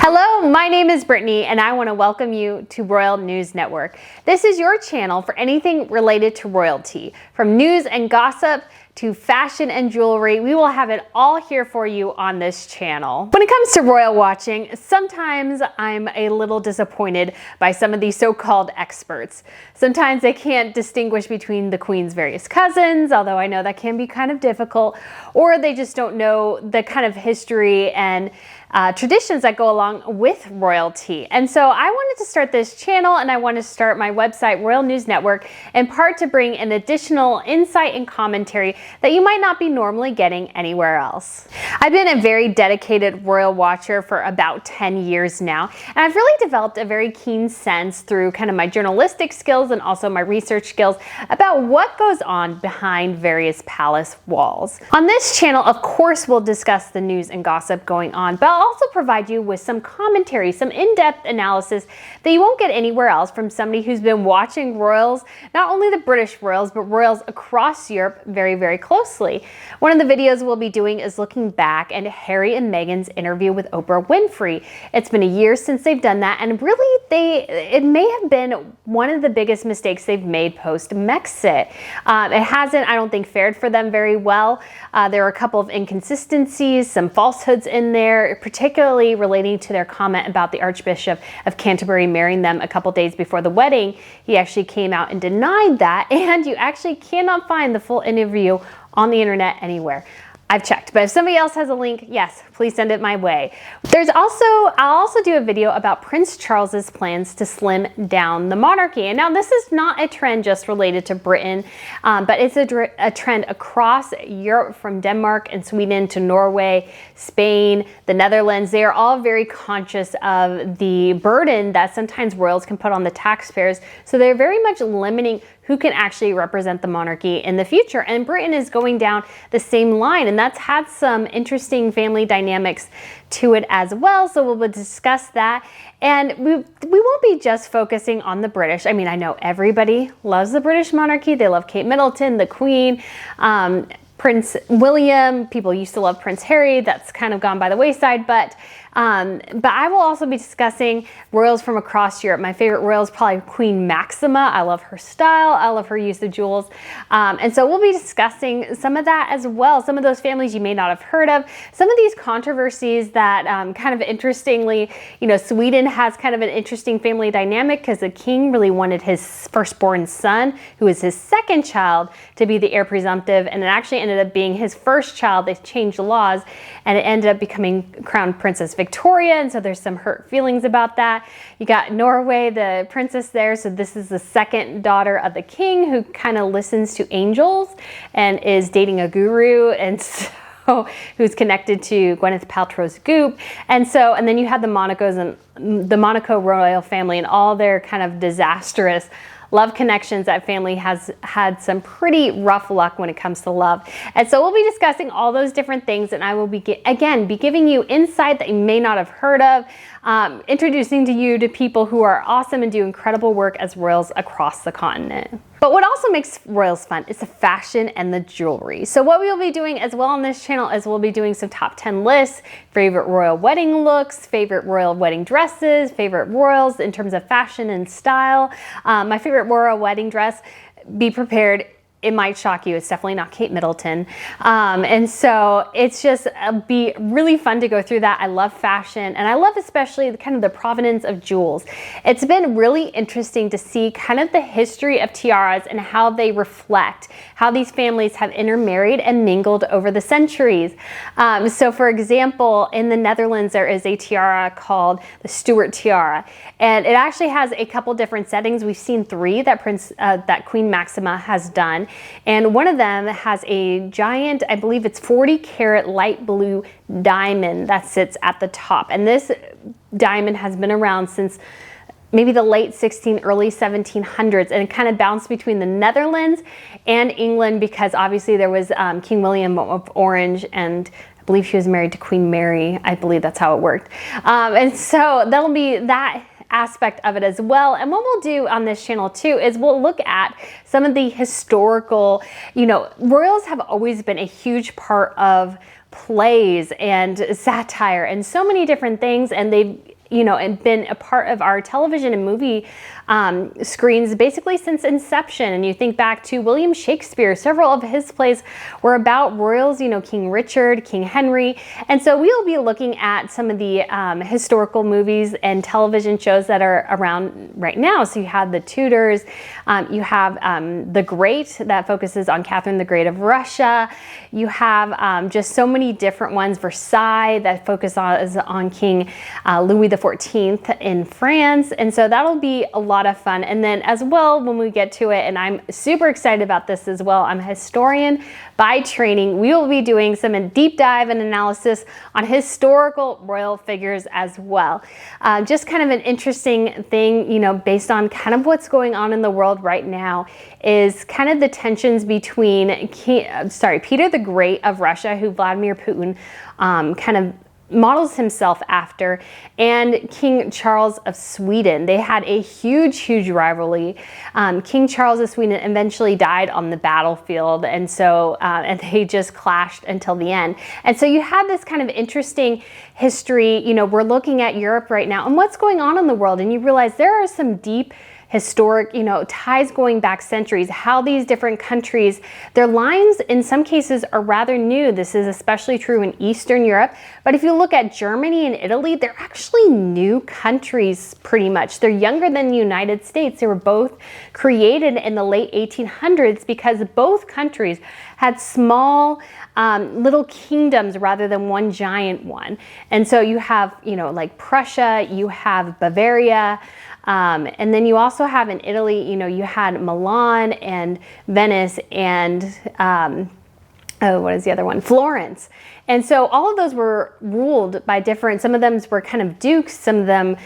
Hello, my name is Brittany and I want to welcome you to Royal News Network. This is your channel for anything related to royalty, from news and gossip to fashion and jewelry. We will have it all here for you on this channel. When it comes to royal watching, sometimes I'm a little disappointed by some of these so-called experts. Sometimes they can't distinguish between the Queen's various cousins, although I know that can be kind of difficult, or they just don't know the kind of history and traditions that go along with royalty. And so I wanted to start this channel and I want to start my website, Royal News Network, in part to bring an additional insight and commentary that you might not be normally getting anywhere else. I've been a very dedicated royal watcher for about 10 years now, and I've really developed a very keen sense through kind of my journalistic skills and also my research skills about what goes on behind various palace walls. On this channel, of course, we'll discuss the news and gossip going on, but I'll also provide you with some commentary, some in-depth analysis that you won't get anywhere else from somebody who's been watching royals, not only the British royals, but royals across Europe very, very closely. One of the videos we'll be doing is looking back at Harry and Meghan's interview with Oprah Winfrey. It's been a year since they've done that, and really it may have been one of the biggest mistakes they've made post-Brexit. It hasn't, I don't think, fared for them very well. There are a couple of inconsistencies, some falsehoods in there, particularly relating to their comment about the Archbishop of Canterbury marrying them a couple days before the wedding. He actually came out and denied that, and you actually cannot find the full interview on the internet anywhere. I've checked, but if somebody else has a link, yes, please send it my way. I'll also do a video about Prince Charles's plans to slim down the monarchy. And now this is not a trend just related to Britain, but it's a trend across Europe, from Denmark and Sweden to Norway, Spain, the Netherlands. They are all very conscious of the burden that sometimes royals can put on the taxpayers. So they're very much limiting who can actually represent the monarchy in the future. And Britain is going down the same line, and that's had some interesting family dynamics to it as well. So we'll discuss that. And we won't be just focusing on the British. I mean, I know everybody loves the British monarchy. They love Kate Middleton, the Queen, Prince William. People used to love Prince Harry. That's kind of gone by the wayside, but I will also be discussing royals from across Europe. My favorite royal is probably Queen Maxima. I love her style. I love her use of jewels. And so we'll be discussing some of that as well. Some of those families you may not have heard of. Some of these controversies that kind of interestingly, you know, Sweden has kind of an interesting family dynamic because the king really wanted his firstborn son, who is his second child, to be the heir presumptive. And it actually ended up being his first child. They changed the laws and it ended up becoming Crown Princess Victoria, and so there's some hurt feelings about that. You got Norway, the princess there, so this is the second daughter of the king who kind of listens to angels and is dating a guru, and so who's connected to Gwyneth Paltrow's Goop. And then you had the Monacos and the Monaco royal family and all their kind of disastrous love connections. That family has had some pretty rough luck when it comes to love. And so we'll be discussing all those different things, and I will be giving you insight that you may not have heard of, introducing to you to people who are awesome and do incredible work as royals across the continent. But what also makes royals fun is the fashion and the jewelry. So what we'll be doing as well on this channel is we'll be doing some top 10 lists, favorite royal wedding looks, favorite royal wedding dresses, favorite royals in terms of fashion and style. My favorite royal wedding dress, be prepared, it might shock you. It's definitely not Kate Middleton. And so it's just be really fun to go through that. I love fashion, and I love especially the provenance of jewels. It's been really interesting to see kind of the history of tiaras and how they reflect how these families have intermarried and mingled over the centuries. So for example, in the Netherlands, there is a tiara called the Stuart tiara, and it actually has a couple different settings. We've seen 3 that Queen Maxima has done. And one of them has a giant, I believe it's 40 karat light blue diamond that sits at the top. And this diamond has been around since maybe the late early 1700s, and it kind of bounced between the Netherlands and England because obviously there was King William of Orange, and I believe she was married to Queen Mary. I believe that's how it worked. And so that'll be that aspect of it as well. And what we'll do on this channel too is we'll look at some of the historical, royals have always been a huge part of plays and satire and so many different things, and they've and been a part of our television and movie screens basically since inception. And you think back to William Shakespeare, several of his plays were about royals, King Richard, King Henry. And so we'll be looking at some of the historical movies and television shows that are around right now. So you have The Tudors, you have The Great that focuses on Catherine the Great of Russia. You have just so many different ones. Versailles that focus on King Louis XIV in France. And so that'll be a lot of fun. And then as well, when we get to it, and I'm super excited about this as well, I'm a historian by training. We will be doing some deep dive and analysis on historical royal figures as well. Just kind of an interesting thing, based on kind of what's going on in the world right now is kind of the tensions between Peter the Great of Russia, who Vladimir Putin kind of models himself after, and King Charles of Sweden. They had a huge rivalry. King Charles of Sweden eventually died on the battlefield, and so and they just clashed until the end. And so you have this kind of interesting history. We're looking at Europe right now and what's going on in the world, and you realize there are some deep historic, ties going back centuries, how these different countries, their lines in some cases are rather new. This is especially true in Eastern Europe. But if you look at Germany and Italy, they're actually new countries pretty much. They're younger than the United States. They were both created in the late 1800s because both countries had small little kingdoms rather than one giant one. And so you have, like Prussia, you have Bavaria, and then you also have in Italy, you had Milan and Venice and, what is the other one? Florence. And so all of those were ruled by different, some of them were kind of dukes, some of them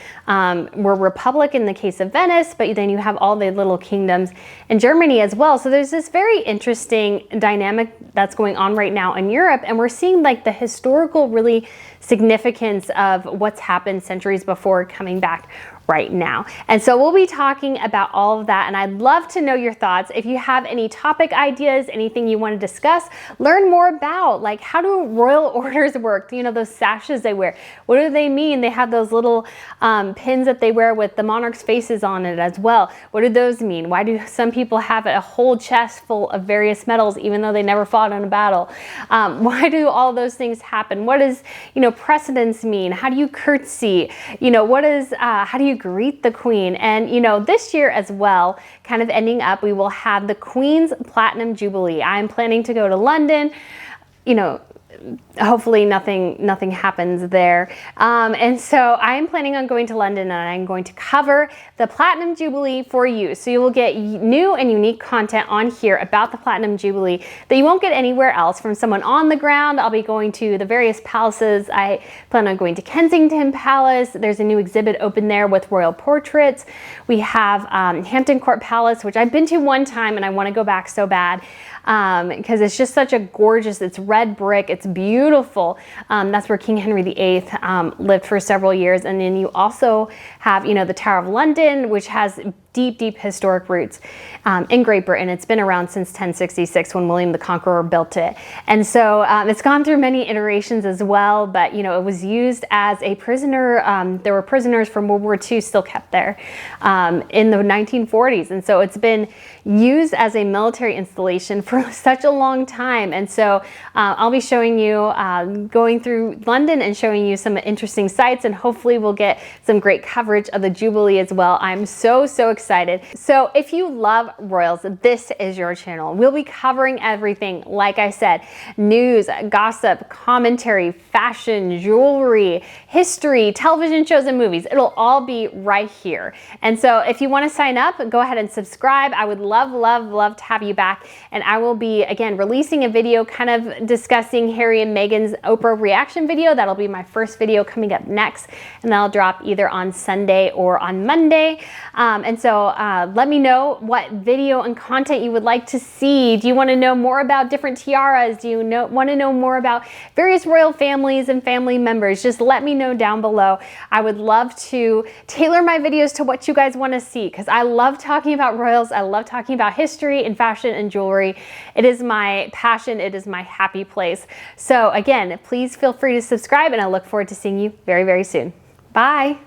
were republic in the case of Venice, but then you have all the little kingdoms in Germany as well. So there's this very interesting dynamic that's going on right now in Europe, and we're seeing like the historical really significance of what's happened centuries before coming back right now. And so we'll be talking about all of that, and I'd love to know your thoughts. If you have any topic ideas, anything you want to discuss, learn more about, like, how do royal orders work? Those sashes they wear, what do they mean? They have those little pins that they wear with the monarch's faces on it as well. What do those mean? Why do some people have a whole chest full of various medals even though they never fought in a battle? Why do all those things happen? What does precedence mean? How do you curtsy? How do you greet the Queen? And this year as well, kind of ending up, we will have the Queen's Platinum Jubilee. I'm planning to go to London. Hopefully nothing happens there. And so I'm planning on going to London, and I'm going to cover the Platinum Jubilee for you. So you will get new and unique content on here about the Platinum Jubilee that you won't get anywhere else from someone on the ground. I'll be going to the various palaces. I plan on going to Kensington Palace. There's a new exhibit open there with royal portraits. We have Hampton Court Palace, which I've been to one time and I want to go back so bad. Because it's just such a gorgeous, it's red brick, it's beautiful. That's where King Henry VIII lived for several years. And then you also have, the Tower of London, which has deep historic roots in Great Britain. It's been around since 1066 when William the Conqueror built it. And so it's gone through many iterations as well, but it was used as a prisoner. There were prisoners from World War II still kept there in the 1940s. And so it's been used as a military installation for such a long time. And so I'll be showing you, going through London and showing you some interesting sites, and hopefully we'll get some great coverage of the Jubilee as well. I'm so excited. So if you love royals, this is your channel. We'll be covering everything, like I said, news, gossip, commentary, fashion, jewelry, history, television shows and movies. It'll all be right here. And so if you want to sign up, go ahead and subscribe. I would love to have you back. And I will be, again, releasing a video kind of discussing Harry and Meghan's Oprah reaction video. That'll be my first video coming up next, and that'll drop either on Sunday or on Monday. And so let me know what video and content you would like to see. Do you want to know more about different tiaras? Do you want to know more about various royal families and family members? Just let me know down below. I would love to tailor my videos to what you guys want to see, because I love talking about royals. I love talking about history and fashion and jewelry. It is my passion. It is my happy place. So again, please feel free to subscribe, and I look forward to seeing you very soon. Bye.